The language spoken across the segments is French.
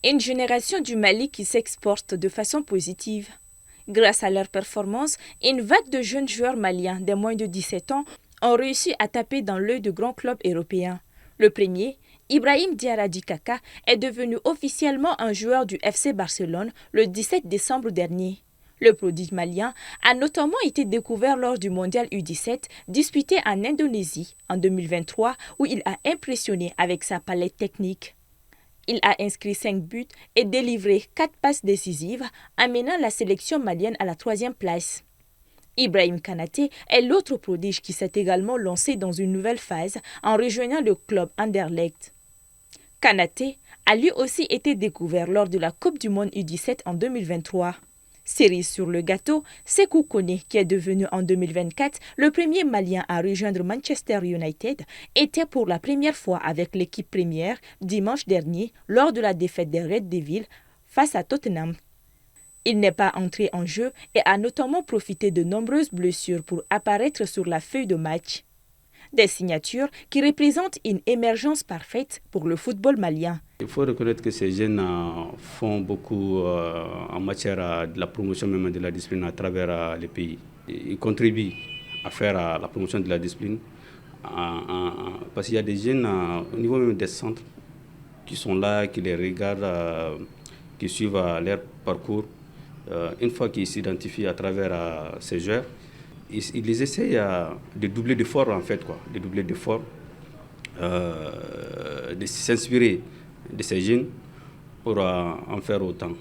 Une génération du Mali qui s'exporte de façon positive. Grâce à leur performance, une vague de jeunes joueurs maliens des moins de 17 ans ont réussi à taper dans l'œil de grands clubs européens. Le premier, Ibrahim Diarra Kaka, est devenu officiellement un joueur du FC Barcelone le 17 décembre dernier. Le prodige malien a notamment été découvert lors du mondial U17 disputé en Indonésie en 2023 où il a impressionné avec sa palette technique. Il a inscrit 5 buts et délivré 4 passes décisives, amenant la sélection malienne à la 3e place. Ibrahim Kanaté est l'autre prodige qui s'est également lancé dans une nouvelle phase en rejoignant le club Anderlecht. Kanaté a lui aussi été découvert lors de la Coupe du Monde U17 en 2023. Cerise sur le gâteau, Sékou Koné, qui est devenu en 2024 le premier Malien à rejoindre Manchester United, était pour la première fois avec l'équipe première dimanche dernier lors de la défaite des Red Devils face à Tottenham. Il n'est pas entré en jeu et a notamment profité de nombreuses blessures pour apparaître sur la feuille de match. Des signatures qui représentent une émergence parfaite pour le football malien. Il faut reconnaître que ces jeunes font beaucoup en matière de la promotion même de la discipline à travers les pays. Ils contribuent à faire la promotion de la discipline parce qu'il y a des jeunes au niveau même des centres qui sont là, qui les regardent, qui suivent leur parcours. Une fois qu'ils s'identifient à travers ces joueurs, ils essayent de doubler d'efforts en fait, de doubler d'efforts, de s'inspirer de ces jeunes pour en faire autant.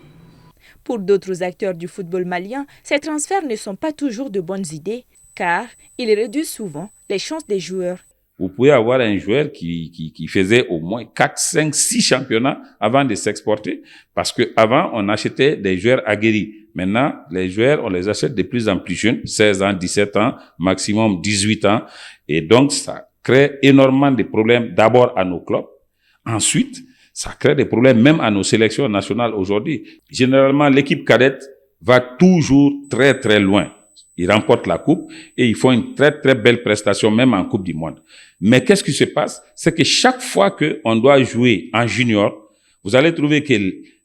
Pour d'autres acteurs du football malien, ces transferts ne sont pas toujours de bonnes idées, car ils réduisent souvent les chances des joueurs. Vous pouvez avoir un joueur qui faisait au moins 4, 5, 6 championnats avant de s'exporter, parce qu'avant, on achetait des joueurs aguerris. Maintenant, les joueurs, on les achète de plus en plus jeunes, 16 ans, 17 ans, maximum 18 ans. Et donc, ça crée énormément de problèmes d'abord à nos clubs. Ensuite, ça crée des problèmes même à nos sélections nationales aujourd'hui. Généralement, l'équipe cadette va toujours très, très loin. Ils remportent la coupe et ils font une très, très belle prestation, même en Coupe du Monde. Mais qu'est-ce qui se passe? C'est que chaque fois qu'on doit jouer en junior, vous allez trouver que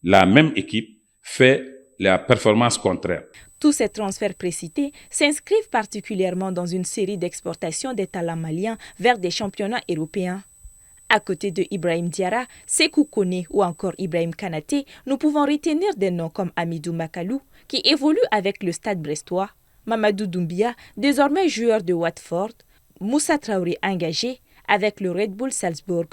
la même équipe fait la performance contraire. Tous ces transferts précités s'inscrivent particulièrement dans une série d'exportations des talents maliens vers des championnats européens. À côté de Ibrahim Diarra, Sékou Koné ou encore Ibrahim Kanaté, nous pouvons retenir des noms comme Amidou Makalou, qui évolue avec le Stade brestois, Mamadou Doumbia, désormais joueur de Watford, Moussa Traoré engagé avec le Red Bull Salzbourg.